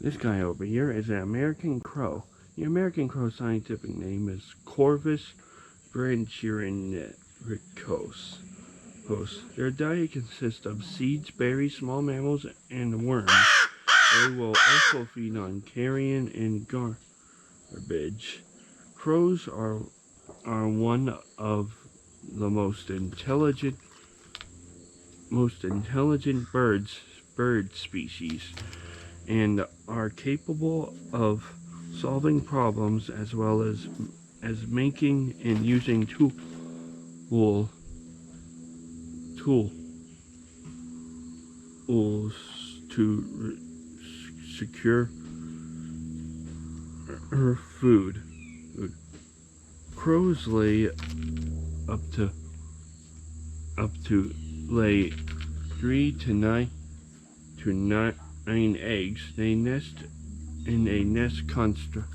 This guy over here is an American crow. The American crow's scientific name is Corvus branchiornicos. Their diet consists of seeds, berries, small mammals, and worms. They will also feed on carrion and garbage. Crows are one of the most intelligent bird species, and are capable of solving problems as well as making and using tools to secure her food. Crows lay up to lay 3 to 9 eggs. They nest in a nest construct